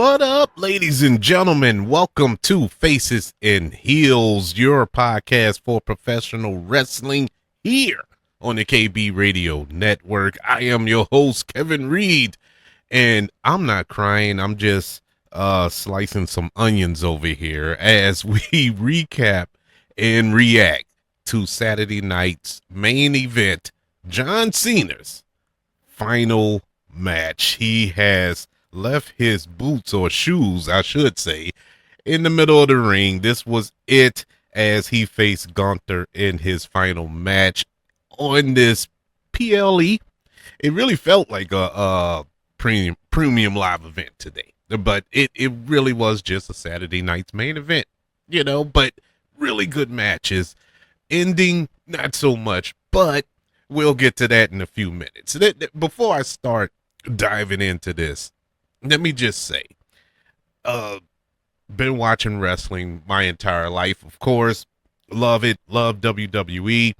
What up, ladies and gentlemen? Welcome to Faces and Heels, your podcast for professional wrestling here on the KB Radio Network. I am your host, Kevin Reed, and I'm not crying. I'm just slicing some onions over here as we recap and react to Saturday night's main event, John Cena's final match. He has left his boots or shoes, I should say, in the middle of the ring. This was it as he faced Gunther in his final match on this PLE. It really felt like a premium live event today, but it really was just a Saturday night's main event, but really good matches. Ending, not so much, but we'll get to that in a few minutes. Before I start diving into this, let me just say, been watching wrestling my entire life, of course. Love it. Love WWE.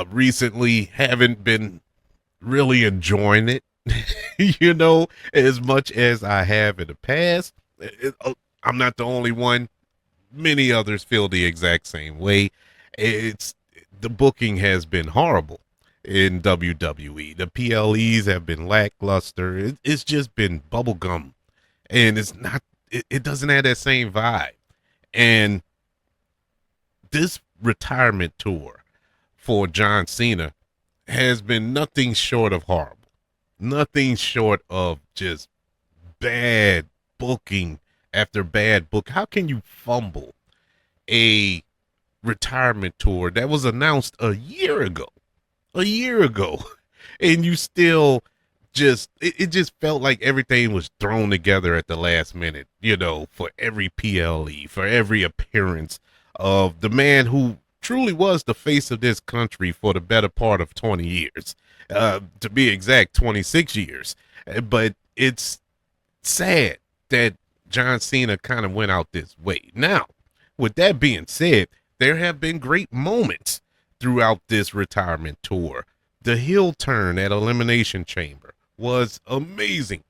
Recently, haven't been really enjoying it, as much as I have in the past. I'm not the only one. Many others feel the exact same way. The booking has been horrible in WWE. The PLEs have been lackluster. It's just been bubblegum, and it doesn't have that same vibe. And this retirement tour for John Cena has been nothing short of horrible. Nothing short of just bad booking after bad book. How can you fumble a retirement tour that was announced a year ago, and you still it just felt like everything was thrown together at the last minute, for every PLE, for every appearance of the man who truly was the face of this country for the better part of 20 years, to be exact, 26 years. But it's sad that John Cena kind of went out this way. Now, with that being said, there have been great moments throughout this retirement tour. The heel turn at Elimination Chamber was amazing.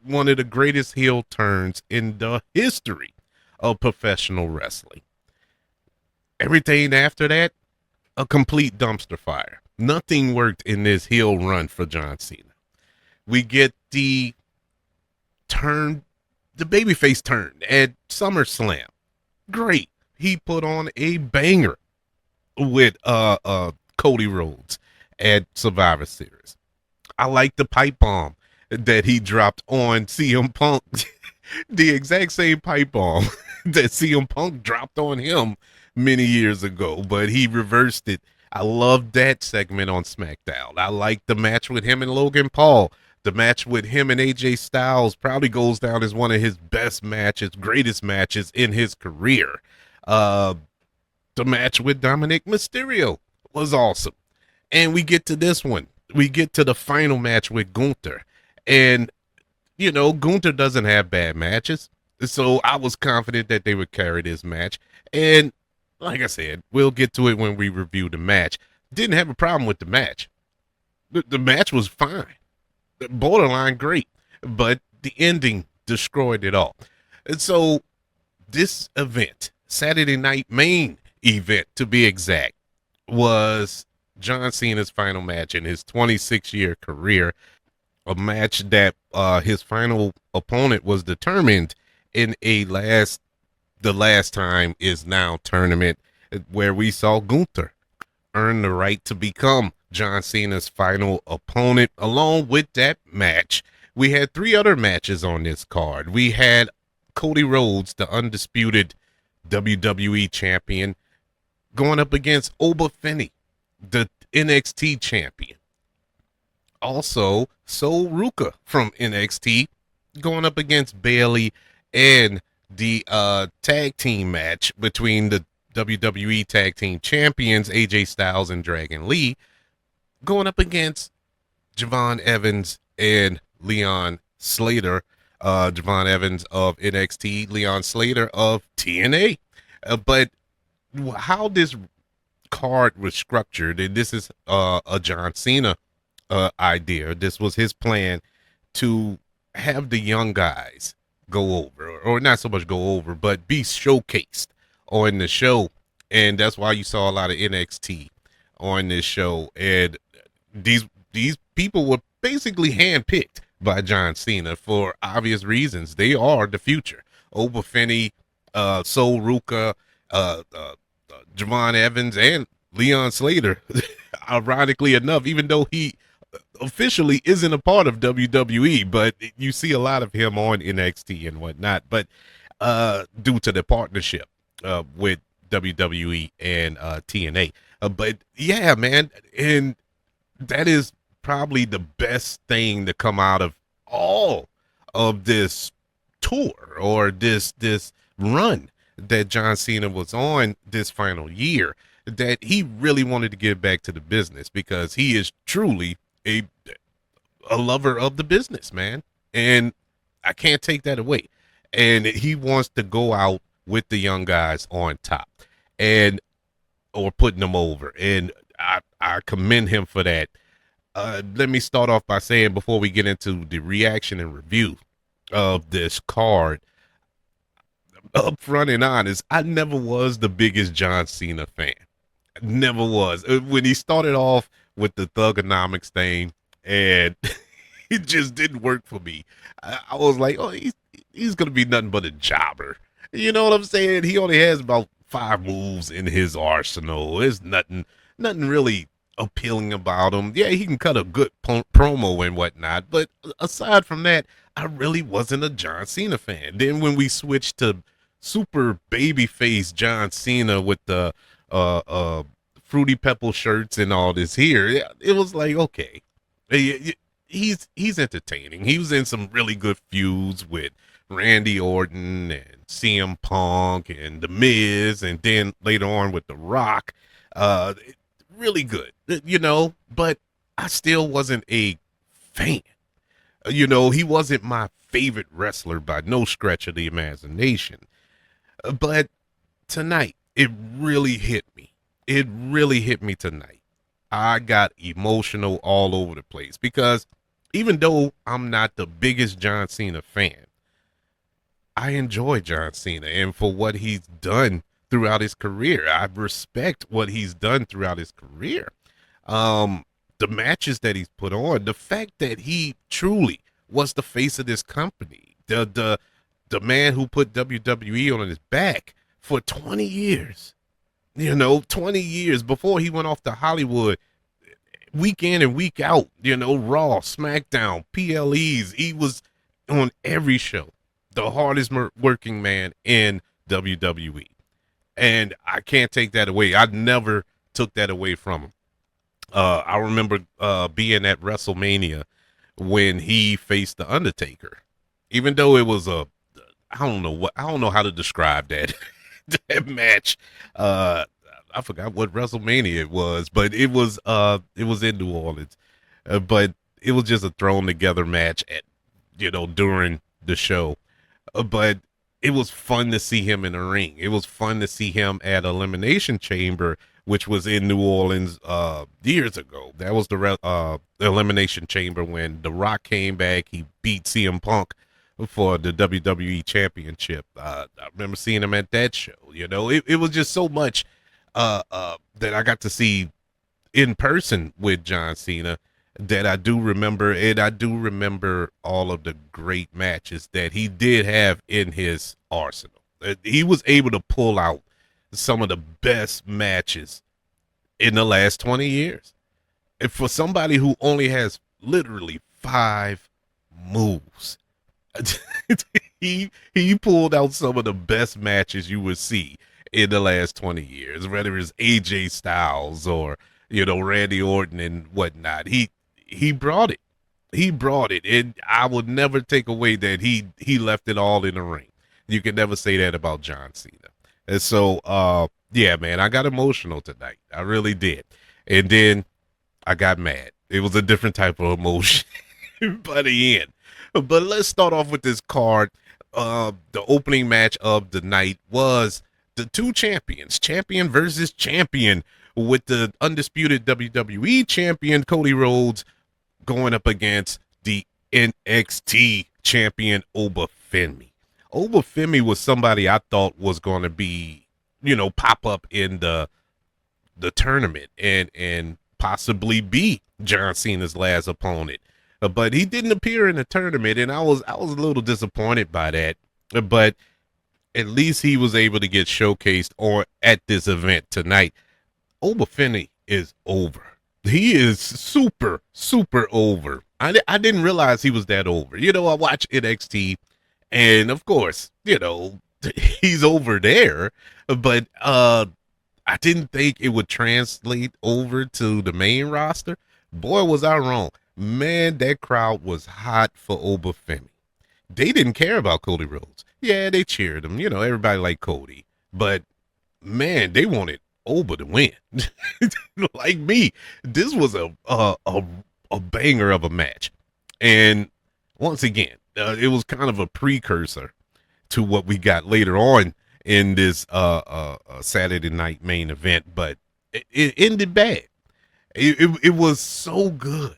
One of the greatest heel turns in the history of professional wrestling. Everything after that, a complete dumpster fire. Nothing worked in this heel run for John Cena. We get the babyface turn at SummerSlam. Great. He put on a banger with Cody Rhodes at Survivor Series. I like the pipe bomb that he dropped on CM Punk. The exact same pipe bomb that CM Punk dropped on him many years ago, but he reversed it. I loved that segment on SmackDown. I like the match with him and Logan Paul. The match with him and AJ Styles probably goes down as one of his best matches, greatest matches in his career. The match with Dominic Mysterio was awesome. And we get to this one. We get to the final match with Gunther. And, Gunther doesn't have bad matches. So I was confident that they would carry this match. And like I said, we'll get to it when we review the match. Didn't have a problem with the match. The match was fine. Borderline great. But the ending destroyed it all. And so this event, Saturday night main event to be exact, was John Cena's final match in his 26-year career. A match that his final opponent was determined in the last time is now tournament, where we saw Gunther earn the right to become John Cena's final opponent. Along with that match, we had 3 other matches on this card. We had Cody Rhodes, the undisputed WWE champion, going up against Oba Femi, the NXT champion. Also, Sol Ruka from NXT going up against Bayley, and the tag team match between the WWE tag team champions AJ Styles and Dragon Lee going up against Javon Evans and Leon Slater. Javon Evans of NXT, Leon Slater of TNA. But how this card was structured, and this is a John Cena idea. This was his plan to have the young guys go over, or not so much go over, but be showcased on the show. And that's why you saw a lot of NXT on this show. And these people were basically handpicked by John Cena for obvious reasons. They are the future. Oba Femi, Sol Ruka, Javon Evans, and Leon Slater. Ironically enough, even though he officially isn't a part of WWE, but you see a lot of him on NXT and whatnot. But due to the partnership with WWE and TNA. But yeah, man, and that is probably the best thing to come out of all of this tour or this run that John Cena was on this final year, that he really wanted to get back to the business because he is truly a lover of the business, man. And I can't take that away. And he wants to go out with the young guys on top and or putting them over. And I commend him for that. Let me start off by saying, before we get into the reaction and review of this card, upfront and honest, I never was the biggest John Cena fan. Never was. When he started off with the Thugonomics thing, and it just didn't work for me. I was like, oh, he's gonna be nothing but a jobber. You know what I'm saying? He only has about 5 moves in his arsenal. There's nothing really appealing about him. Yeah, he can cut a good promo and whatnot, but aside from that, I really wasn't a John Cena fan. Then when we switched to super babyface John Cena with the Fruity Pebble shirts and all this here, it was like, okay, he's entertaining. He was in some really good feuds with Randy Orton and CM Punk and The Miz, and then later on with The Rock. Really good, but I still wasn't a fan. He wasn't my favorite wrestler by no stretch of the imagination. But tonight, it really hit me. It really hit me tonight. I got emotional all over the place because even though I'm not the biggest John Cena fan, I enjoy John Cena and for what he's done throughout his career. I respect what he's done throughout his career. The matches that he's put on, the fact that he truly was the face of this company, the man who put WWE on his back for 20 years. 20 years before he went off to Hollywood, week in and week out, Raw, SmackDown, PLEs. He was on every show, the hardest working man in WWE. And I can't take that away. I never took that away from him. I remember being at WrestleMania when he faced The Undertaker. Even though it was I don't know how to describe that. That match. I forgot what WrestleMania it was, but it was in New Orleans. But it was just a thrown together match during the show. But it was fun to see him in the ring. It was fun to see him at Elimination Chamber, which was in New Orleans years ago. That was the Elimination Chamber when The Rock came back. He beat CM Punk for the WWE Championship. I remember seeing him at that show. It was just so much that I got to see in person with John Cena that I do remember, and I do remember all of the great matches that he did have in his arsenal. He was able to pull out some of the best matches in the last 20 years. And for somebody who only has literally 5 moves, he pulled out some of the best matches you would see in the last 20 years, whether it's AJ Styles or, Randy Orton and whatnot. He brought it. He brought it. And I would never take away that he left it all in the ring. You can never say that about John Cena. And so, yeah, man, I got emotional tonight. I really did. And then I got mad. It was a different type of emotion by the end. But let's start off with this card. The opening match of the night was the 2 champions, champion versus champion, with the undisputed WWE champion Cody Rhodes going up against the NXT champion Oba Femi. Obafemi was somebody I thought was going to be, pop up in the tournament and possibly be John Cena's last opponent. But he didn't appear in the tournament, and I was a little disappointed by that. But at least he was able to get showcased on at this event tonight. Obafemi is over. He is super, super over. I didn't realize he was that over. I watch NXT, and of course, he's over there. But I didn't think it would translate over to the main roster. Boy, was I wrong. Man, that crowd was hot for Obafemi. They didn't care about Cody Rhodes. Yeah, they cheered him. Everybody liked Cody. But man, they wanted Oba to win. Like me, this was a banger of a match. And once again, it was kind of a precursor to what we got later on in this Saturday night main event, but it ended bad. It was so good.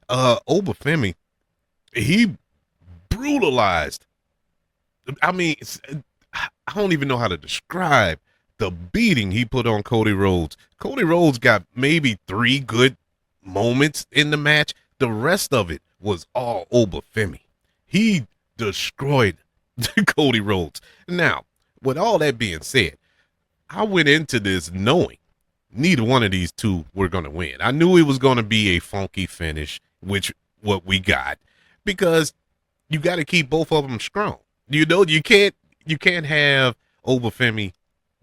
Obafemi, he brutalized. I mean, I don't even know how to describe the beating he put on Cody Rhodes. Cody Rhodes got maybe 3 good moments in the match. The rest of it was all Obafemi. He destroyed Cody Rhodes. Now, with all that being said, I went into this knowing neither one of these two were going to win. I knew it was going to be a funky finish, which what we got, because you got to keep both of them strong. You can't have Obafemi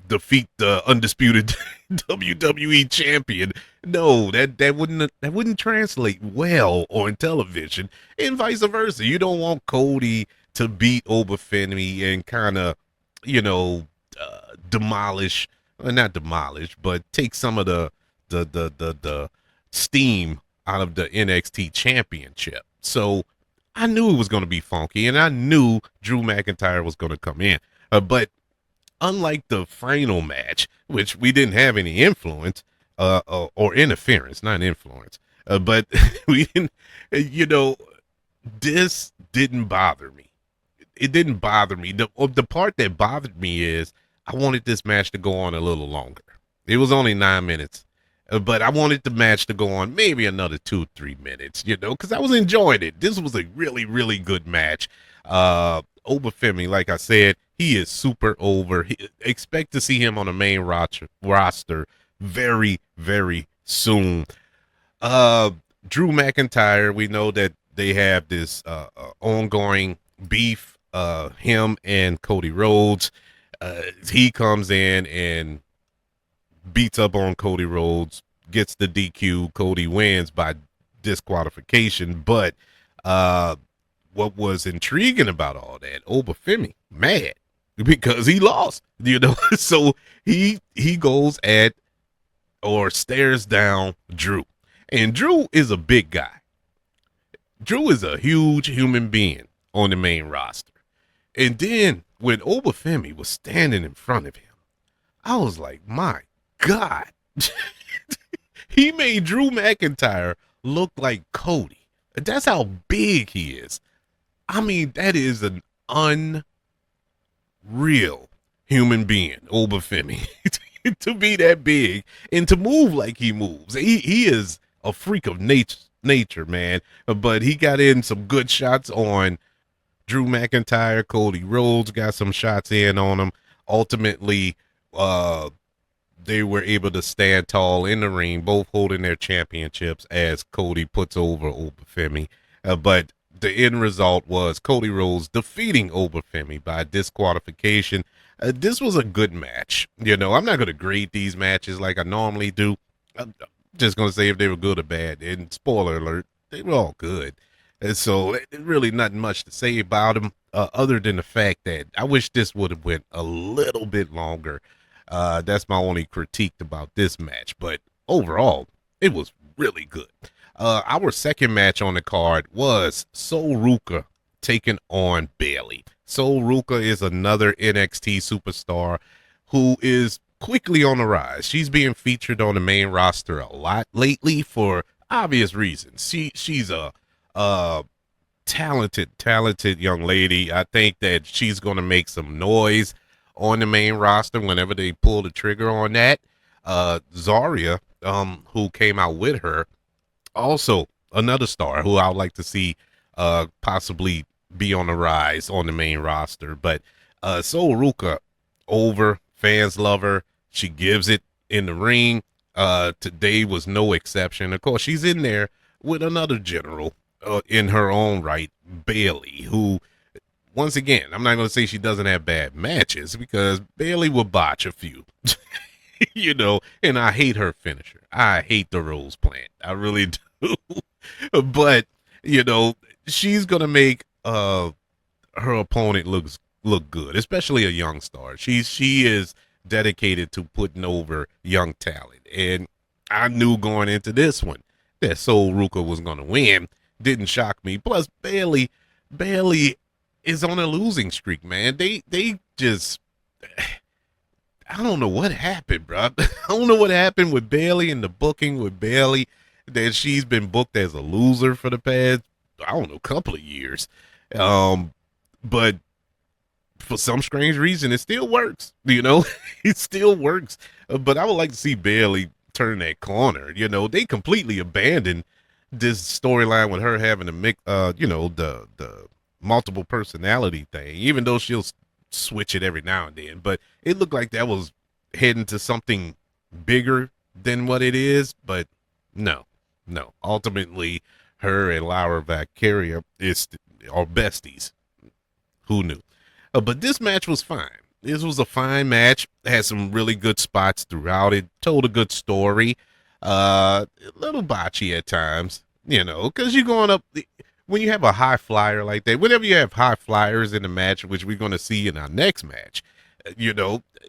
defeat the undisputed WWE champion. No, that wouldn't translate well on television, and vice versa. You don't want Cody to beat Obafemi and kind of, demolish, not demolish, but take some of the steam out of the NXT championship. So I knew it was going to be funky, and I knew Drew McIntyre was going to come in. But unlike the final match, which we didn't have any influence or interference, not influence, but we didn't, this didn't bother me. It didn't bother me. The part that bothered me is I wanted this match to go on a little longer. It was only 9 minutes, but I wanted the match to go on maybe another 2-3 minutes, because I was enjoying it. This was a really, really good match. Obafemi, like I said, he is super over. Expect to see him on the main roster very, very soon. Drew McIntyre, we know that they have this ongoing beef, him and Cody Rhodes. He comes in and beats up on Cody Rhodes, gets the DQ. Cody wins by disqualification. But what was intriguing about all that, Obafemi mad because he lost, so he goes at or stares down Drew. And Drew is a big guy. Drew is a huge human being on the main roster. And then when Obafemi was standing in front of him, I was like, my God. He made Drew McIntyre look like Cody. That's how big he is. I mean, that is an unreal human being, Obafemi, to be that big and to move like he moves. He is a freak of nature, man. But he got in some good shots on Drew McIntyre. Cody Rhodes got some shots in on him. Ultimately, they were able to stand tall in the ring, both holding their championships as Cody puts over Obafemi. But the end result was Cody Rhodes defeating Obafemi by disqualification. This was a good match. I'm not going to grade these matches like I normally do. I'm just going to say if they were good or bad. And spoiler alert, they were all good. And so really nothing much to say about them other than the fact that I wish this would have went a little bit longer. That's my only critique about this match. But overall, it was really good. Our second match on the card was Sol Ruca taking on Bayley. Sol Ruca is another NXT superstar who is quickly on the rise. She's being featured on the main roster a lot lately for obvious reasons. She's a talented young lady. I think that she's going to make some noise on the main roster whenever they pull the trigger on that. Zarya, who came out with her, also another star who I would like to see possibly be on the rise on the main roster. But Sol Ruka, over, fans love her. She gives it in the ring. Today was no exception. Of course, she's in there with another general in her own right, Bailey, who, once again, I'm not going to say she doesn't have bad matches, because Bailey will botch a few. And I hate her finisher. I hate the Rose Plant. I really do. But, she's going to make her opponent look good, especially a young star. She is dedicated to putting over young talent. And I knew going into this one that Sol Ruka was going to win. Didn't shock me. Plus, Bailey is on a losing streak, man. They just, I don't know what happened, bro. I don't know what happened with Bailey and the booking with Bailey, that she's been booked as a loser for the past, I don't know, couple of years. But for some strange reason, it still works. It still works. But I would like to see Bailey turn that corner. They completely abandoned this storyline with her having to mix, the multiple personality thing, even though she'll switch it every now and then. But it looked like that was heading to something bigger than what it is. But no. Ultimately, her and Laura Valkyria are besties. Who knew? But this match was fine. This was a fine match. Had some really good spots throughout it. Told a good story. A little botchy at times, because you're going up. When you have a high flyer like that, whenever you have high flyers in the match, which we're going to see in our next match,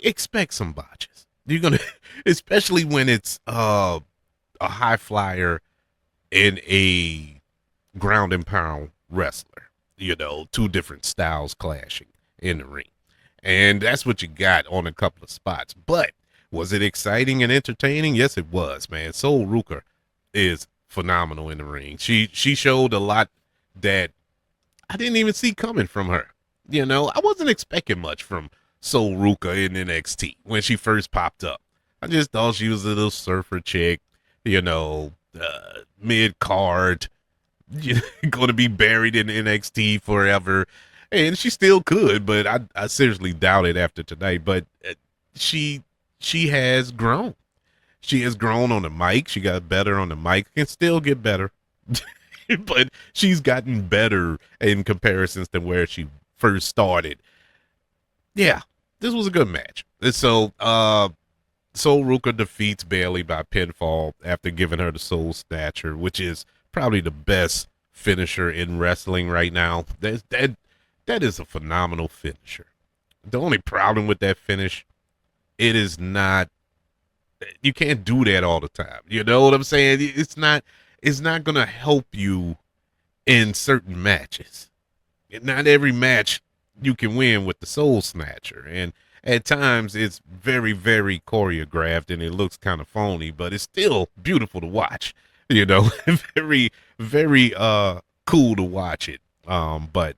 expect some botches. You're going to, especially when it's a high flyer in a ground and pound wrestler, two different styles clashing in the ring. And that's what you got on a couple of spots. But was it exciting and entertaining? Yes, it was, man. Sol Ruka is phenomenal in the ring. She showed a lot that I didn't even see coming from her. I wasn't expecting much from Sol Ruka in NXT when she first popped up. I just thought she was a little surfer chick, mid-card, going to be buried in NXT forever. And she still could, but I seriously doubt it after tonight. But she has grown. She has grown on the mic. She got better on the mic. Can still get better. But she's gotten better in comparisons to where she first started. Yeah, this was a good match. So, Sol Ruka defeats Bailey by pinfall after giving her the Soul Snatcher, which is probably the best finisher in wrestling right now. That is a phenomenal finisher. The only problem with that finish, it is not, you can't do that all the time. You know what I'm saying? It's not going to help you in certain matches. Not every match you can win with the Soul Snatcher. And at times it's very, very choreographed and it looks kind of phony, but it's still beautiful to watch. Very, very cool to watch it. But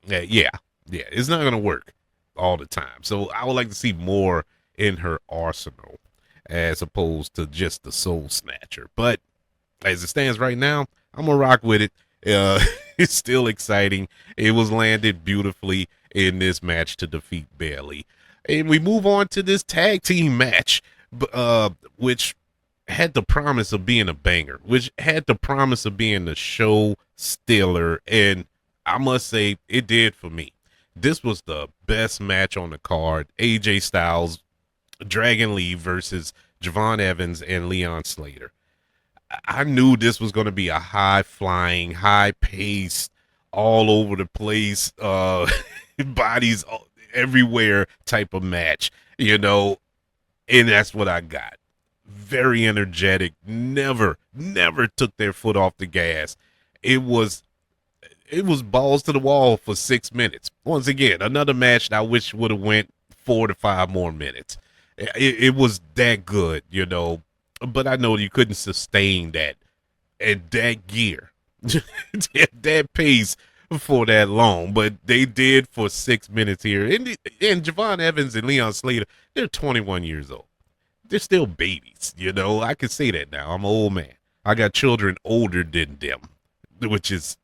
yeah, it's not going to work all the time. So I would like to see more in her arsenal as opposed to just the Soul Snatcher. But as it stands right now, I'm going to rock with it. It's still exciting. It was landed beautifully in this match to defeat Bailey. And we move on to this tag team match, which had the promise of being a banger, which had the promise of being the show stealer. And I must say, it did for me. This was the best match on the card. AJ Styles, Dragon Lee versus Javon Evans and Leon Slater. I knew this was going to be a high-flying, high-paced, all over the place, bodies everywhere type of match, and that's what I got. Very energetic, never took their foot off the gas. It was balls to the wall for 6 minutes. Once again, another match that I wish would have went 4 to 5 more minutes. It was that good, but I know you couldn't sustain that at that gear that pace for that long, but they did for 6 minutes here. And Javon Evans and Leon Slater, they're 21 years old. They're still babies, you know. I can say that now. I'm an old man. I got children older than them, which is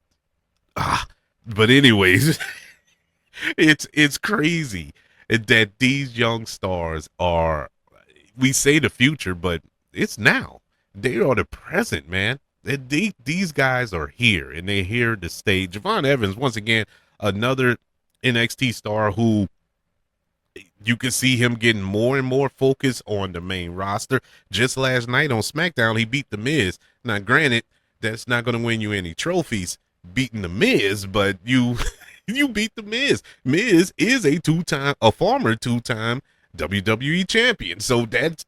ah. But anyways, it's crazy that these young stars are. We say the future, but it's now. They are the present, man. These guys are here, and they're here to stay. Javon Evans, once again, another NXT star who you can see him getting more and more focus on the main roster. Just last night on SmackDown, he beat The Miz. Now, granted, that's not going to win you any trophies beating The Miz, but you you beat The Miz. Miz is a former two-time WWE champion, so that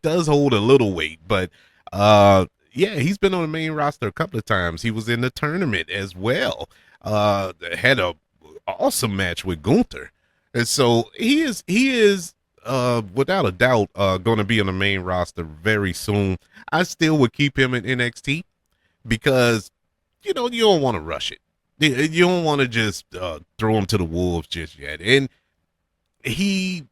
does hold a little weight. But yeah, he's been on the main roster a couple of times. He was in the tournament as well. Had a awesome match with Gunther. And so he is without a doubt going to be on the main roster very soon. I still would keep him in NXT because you don't want to rush it. You don't want to just throw him to the wolves just yet. And he,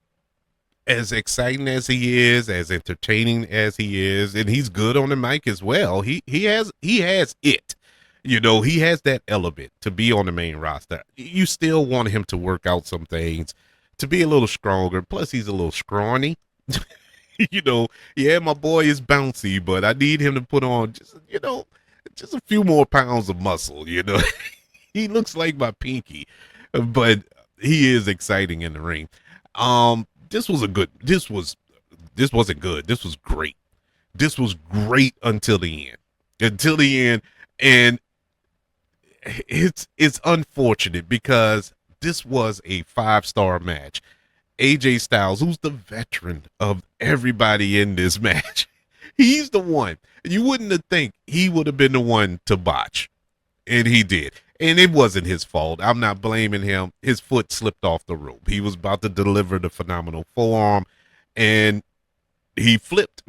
as exciting as he is, as entertaining as he is, and he's good on the mic as well. He has it. He has that element to be on the main roster. You still want him to work out some things, to be a little stronger. Plus, he's a little scrawny. Yeah, my boy is bouncy, but I need him to put on just a few more pounds of muscle. He looks like my pinky, but he is exciting in the ring. This was a good. This wasn't good. This was great. This was great until the end. Until the end, and it's unfortunate because this was a 5-star match. AJ Styles, who's the veteran of everybody in this match, he's the one. You wouldn't have think he would have been the one to botch, and he did. And it wasn't his fault. I'm not blaming him. His foot slipped off the rope. He was about to deliver the phenomenal forearm, and he flipped.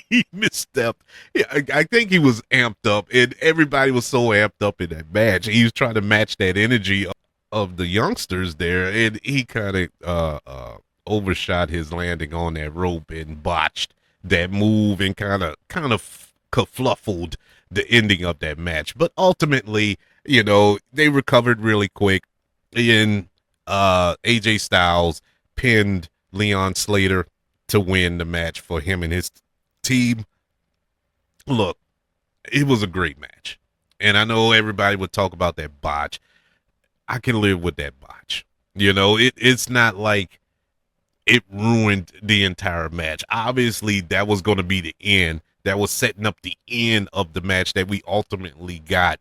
He misstepped. Yeah, I think he was amped up, and everybody was so amped up in that match. He was trying to match that energy of the youngsters there, and he kind of overshot his landing on that rope and botched that move and kind of kerfluffled the ending of that match. But ultimately, they recovered really quick, and AJ Styles pinned Leon Slater to win the match for him and his team. Look, it was a great match, and I know everybody would talk about that botch. I can live with that botch. It's not like it ruined the entire match. Obviously, that was going to be the end. That was setting up the end of the match that we ultimately got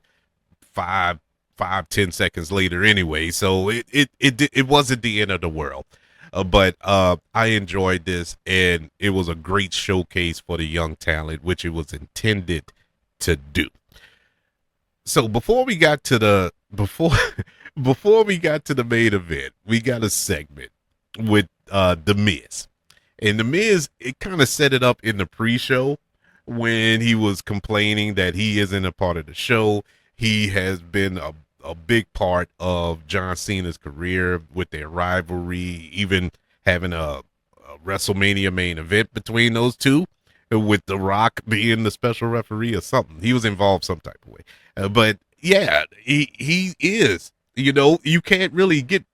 10 seconds later anyway. So it wasn't the end of the world. But I enjoyed this, and it was a great showcase for the young talent, which it was intended to do. So before we got to the main event, we got a segment with The Miz. And The Miz, it kind of set it up in the pre-show when he was complaining that he isn't a part of the show. He has been a big part of John Cena's career with their rivalry, even having a WrestleMania main event between those two, with The Rock being the special referee or something. He was involved some type of way. But yeah, he is. You can't really get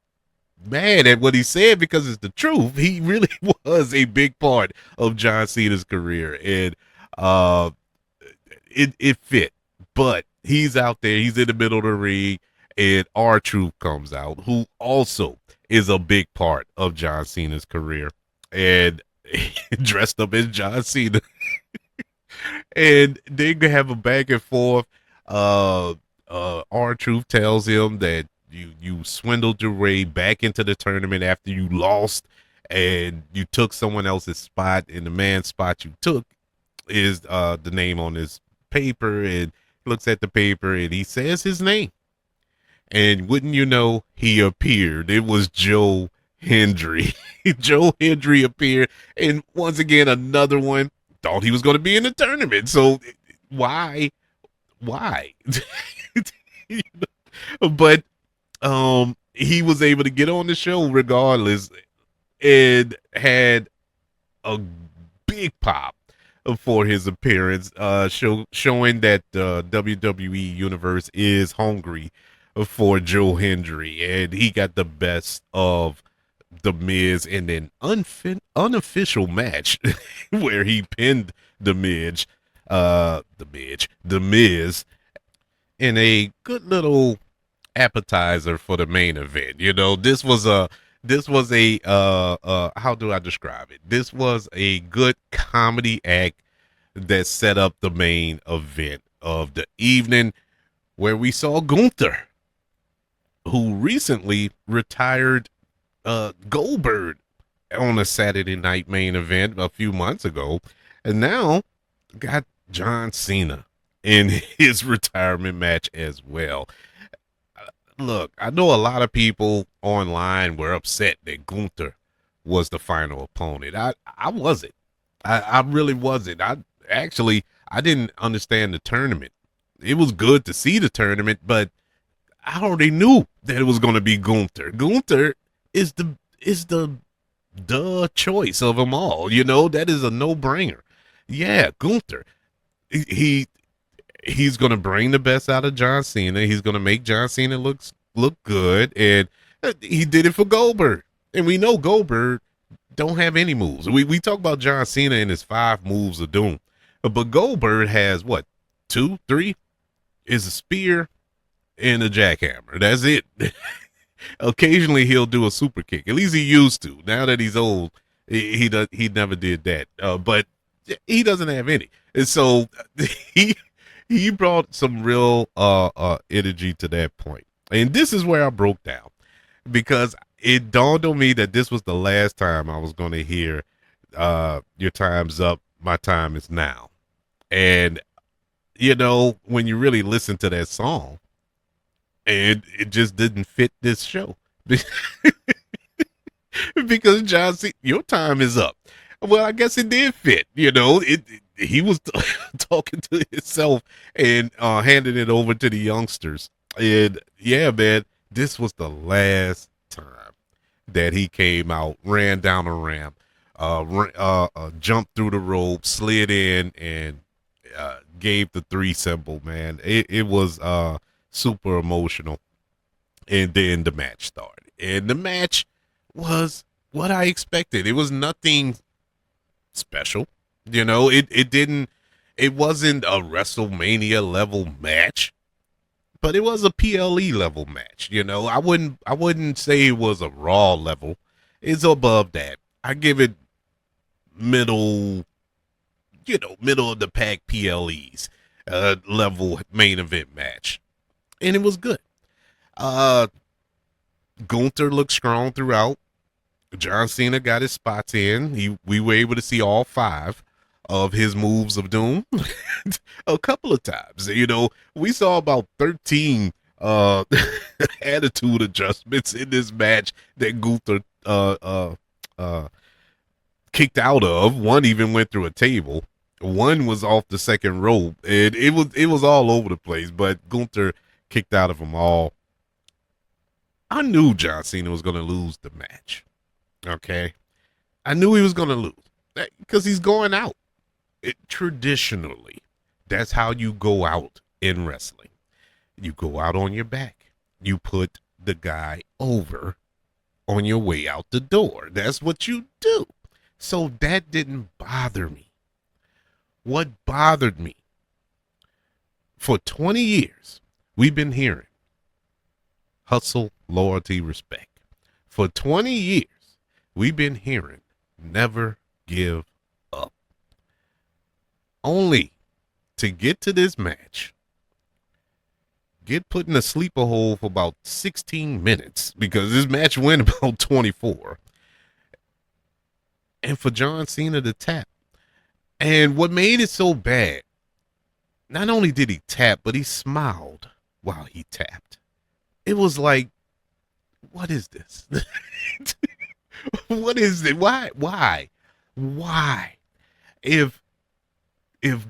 mad at what he said because it's the truth. He really was a big part of John Cena's career, and it fit. But he's out there, he's in the middle of the ring, and R-Truth comes out, who also is a big part of John Cena's career, and dressed up as John Cena. And they have a back and forth. R-Truth tells him that you swindled your way back into the tournament after you lost, and you took someone else's spot, and the man's spot you took is the name on his paper, and looks at the paper and he says his name, and wouldn't you know, he appeared. It was Joe Hendry. Joe Hendry appeared, and once again, another one thought he was going to be in the tournament. So why why? You know? But he was able to get on the show regardless and had a big pop for his appearance, showing that the WWE universe is hungry for Joe Hendry, and he got the best of the Miz in an unofficial match where he pinned the the Miz in a good little appetizer for the main event. You know, this was a how do I describe it? This was a good comedy act that set up the main event of the evening, where we saw Gunther, who recently retired Goldberg on a Saturday night main event a few months ago, and now got John Cena in his retirement match as well. Look, I know a lot of people online were upset that Gunther was the final opponent. I wasn't. I really wasn't. I didn't understand the tournament. It was good to see the tournament, but I already knew that it was going to be Gunther. Gunther is the choice of them all. You know, that is a no-brainer. Yeah, Gunther. He he's gonna bring the best out of John Cena. He's gonna make John Cena look good, and he did it for Goldberg. And we know Goldberg don't have any moves. We talk about John Cena and his 5 moves of doom, but Goldberg has what, 2, 3? Is a spear and a jackhammer. That's it. Occasionally he'll do a super kick. At least he used to. Now that he's old, he never did that. But he doesn't have any. And so he he brought some real energy to that point. And this is where I broke down, because it dawned on me that this was the last time I was going to hear your time's up, my time is now. And you know, when you really listen to that song, and it just didn't fit this show. Because John C, your time is up. Well, I guess it did fit. You know, he was talking to himself and handing it over to the youngsters. And yeah, man, this was the last time that he came out, ran down a ramp, jumped through the rope, slid in, and gave the 3 symbol. Man, it was super emotional. And then the match started, and the match was what I expected. It was nothing special. You know, it wasn't a WrestleMania level match, but it was a PLE level match. You know, I wouldn't say it was a Raw level. It's above that. I give it middle, middle of the pack PLEs level main event match. And it was good. Uh Gunther looked strong throughout. John Cena got his spots in. We were able to see all 5 of his moves of doom a couple of times. You know, we saw about 13 attitude adjustments in this match that Gunther kicked out of. One even went through a table. One was off the second rope. And it was all over the place, but Gunther kicked out of them all. I knew John Cena was going to lose the match. Okay. I knew he was going to lose because he's going out. Traditionally, that's how you go out in wrestling. You go out on your back. You put the guy over on your way out the door. That's what you do. So that didn't bother me. What bothered me, for 20 years, we've been hearing hustle, loyalty, respect. For 20 years, we've been hearing never give up. Only to get to this match, get put in a sleeper hole for about 16 minutes, because this match went about 24. And for John Cena to tap. And what made it so bad, not only did he tap, but he smiled while he tapped. It was like, what is this? What is it? Why? If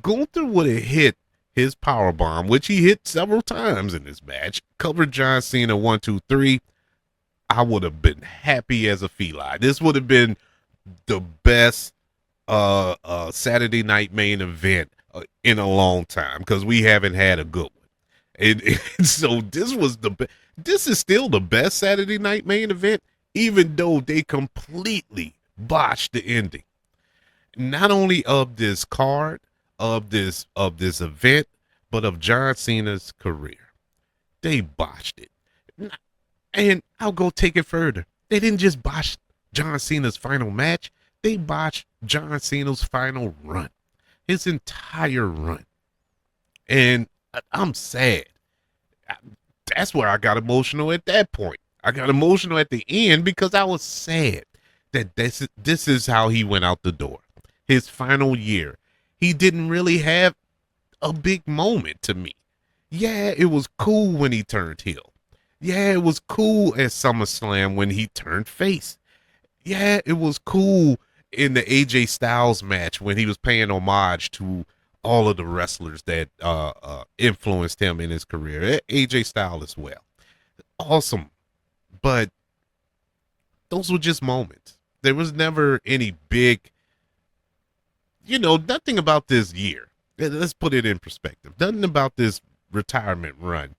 Gunther would have hit his power bomb, which he hit several times in this match, covered John Cena 1, 2, 3. I would have been happy as a feline. This would have been the best Saturday night main event in a long time because we haven't had a good one. And so this is still the best Saturday night main event, even though they completely botched the ending. Not only of this card, of this event, but of John Cena's career. They botched it. And I'll go take it further. They didn't just botch John Cena's final match, they botched John Cena's final run. His entire run. And I'm sad. That's where I got emotional at that point. I got emotional at the end because I was sad that this is how he went out the door. His final year. He didn't really have a big moment to me. Yeah, it was cool when he turned heel. Yeah, it was cool at SummerSlam when he turned face. Yeah, it was cool in the AJ Styles match when he was paying homage to all of the wrestlers that influenced him in his career. AJ Styles as well. Awesome. But those were just moments. There was never any big, nothing about this year. Let's put it in perspective. Nothing about this retirement run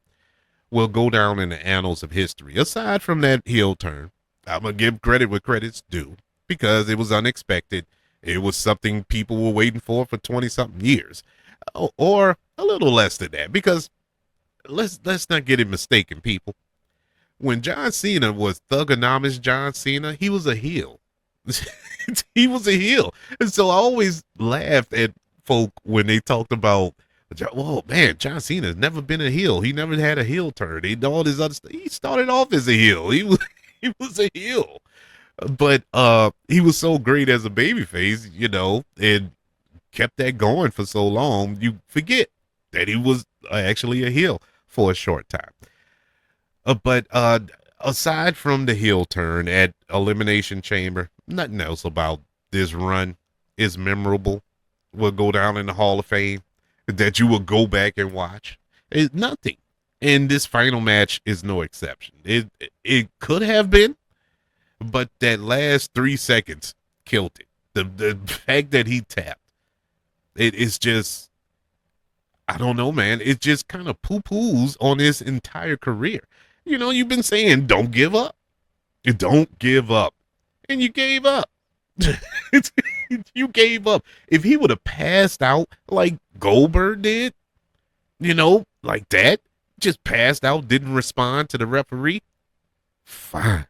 will go down in the annals of history. Aside from that heel turn, I'm going to give credit where credit's due because it was unexpected. It was something people were waiting for 20-something years, or a little less than that. Because let's not get it mistaken, people. When John Cena was Thugonomics John Cena, he was a heel. He was a heel, and so I always laughed at folk when they talked about, "Whoa, man, John Cena has never been a heel. He never had a heel turn. All this other stuff. He started off as a heel. He was a heel." But he was so great as a babyface, and kept that going for so long, you forget that he was actually a heel for a short time. But aside from the heel turn at Elimination Chamber, nothing else about this run is memorable. Will go down in the Hall of Fame that you will go back and watch. It's nothing. And this final match is no exception. It could have been, but that last 3 seconds killed it. The fact that he tapped, it is just, I don't know, man. It just kind of poo-poos on his entire career. You've been saying, don't give up. Don't give up. And you gave up. You gave up. If he would have passed out like Goldberg did, like that, just passed out, didn't respond to the referee, fine.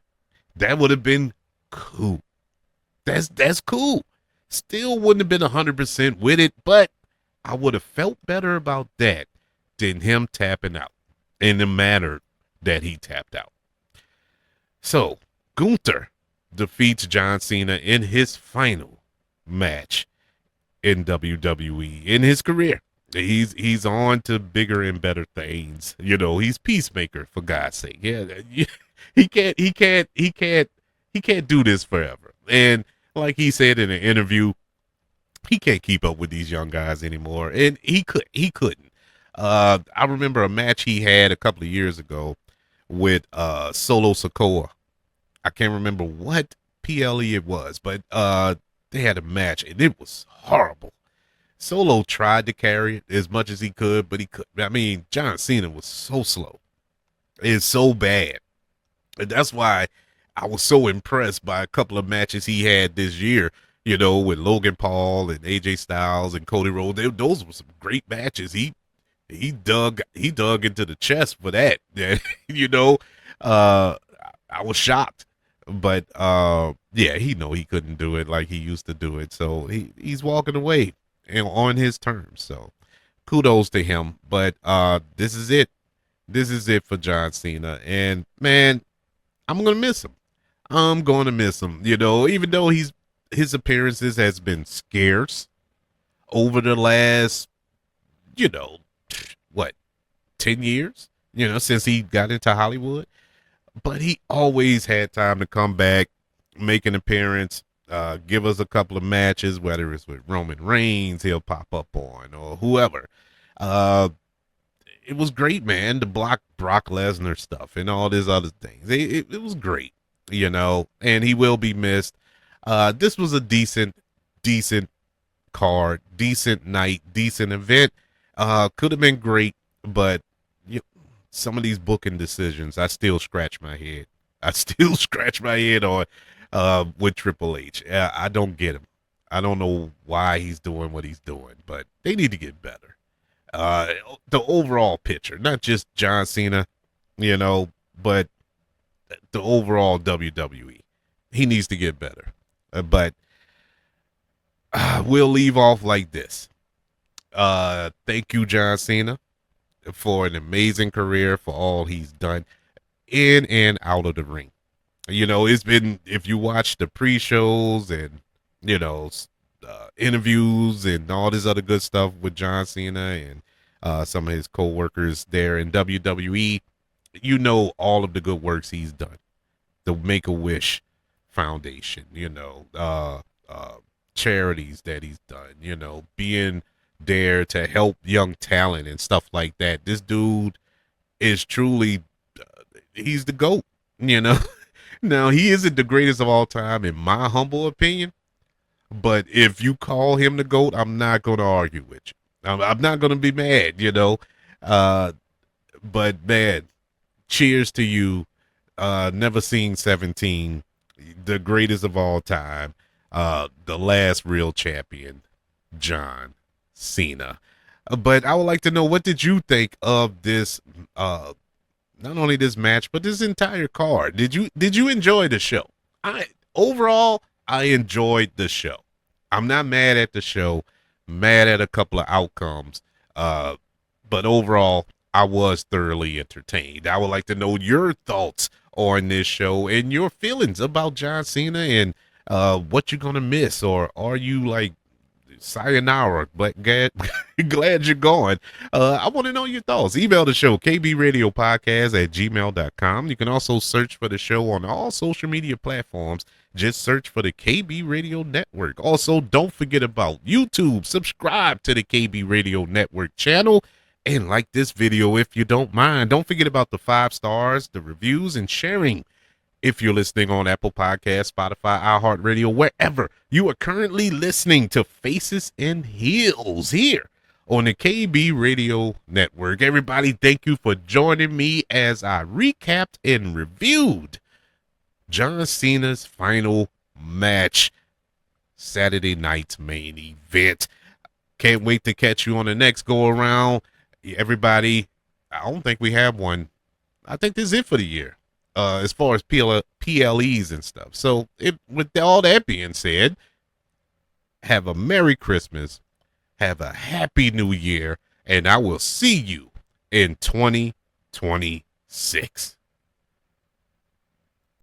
That would have been cool. That's cool. Still wouldn't have been 100% with it, but I would have felt better about that than him tapping out in the manner that he tapped out. So Gunther defeats John Cena in his final match in WWE in his career. He's on to bigger and better things. He's Peacemaker, for God's sake. Yeah, he can't do this forever. And like he said in an interview, he can't keep up with these young guys anymore. And he couldn't. I remember a match he had a couple of years ago with Solo Sikoa. I can't remember what PLE it was, but they had a match and it was horrible. Solo tried to carry it as much as he could, but he couldn't. I mean, John Cena was so slow. It's so bad. And that's why I was so impressed by a couple of matches he had this year, with Logan Paul and AJ Styles and Cody Rhodes. Those were some great matches. He dug into the chest for that. I was shocked. But yeah, he couldn't do it like he used to do it. So he's walking away and on his terms. So kudos to him. But this is it. This is it for John Cena. And man, I'm gonna miss him. I'm gonna miss him. Even though his appearances has been scarce over the last, what, 10 years, since he got into Hollywood. But he always had time to come back, make an appearance, give us a couple of matches, whether it's with Roman Reigns, he'll pop up on, or whoever. Uh, it was great, man. The block Brock Lesnar stuff and all these other things. It was great, and he will be missed. This was a decent card, decent night, decent event. Could have been great, but you, some of these booking decisions, I still scratch my head. I still scratch my head on with Triple H. I don't get him. I don't know why he's doing what he's doing, but they need to get better. Uh, the overall picture, not just John Cena, but the overall WWE. He needs to get better. But we'll leave off like this. Thank you, John Cena, for an amazing career, for all he's done in and out of the ring. It's been, if you watch the pre-shows and, interviews and all this other good stuff with John Cena and some of his co-workers there in WWE, all of the good works he's done. The Make-A-Wish Foundation, charities that he's done, being there to help young talent and stuff like that. This dude is truly, he's the GOAT, you know. Now, he isn't the greatest of all time, in my humble opinion, but if you call him the GOAT, I'm not going to argue with you. I'm not going to be mad, Uh, but, man, cheers to you. Never seen 17, the greatest of all time, the last real champion, John Cena. But I would like to know, what did you think of this, not only this match, but this entire card? Did you enjoy the show? Overall, I enjoyed the show. I'm not mad at the show, mad at a couple of outcomes. But overall, I was thoroughly entertained. I would like to know your thoughts on this show and your feelings about John Cena and what you're gonna miss, or are you like sayonara, but glad you're gone. I want to know your thoughts. Email the show, kbradiopodcast@gmail.com. You can also search for the show on all social media platforms. Just search for the KB Radio Network. Also, don't forget about YouTube. Subscribe to the KB Radio Network channel and like this video if you don't mind. Don't forget about the 5 stars, the reviews, and sharing. If you're listening on Apple Podcasts, Spotify, iHeartRadio, wherever you are currently listening to Faces and Heels here on the KB Radio Network. Everybody, thank you for joining me as I recapped and reviewed John Cena's final match, Saturday night's main event. Can't wait to catch you on the next go around. Everybody, I don't think we have one. I think this is it for the year. As far as PLEs and stuff. So with all that being said, have a Merry Christmas, have a Happy New Year, and I will see you in 2026.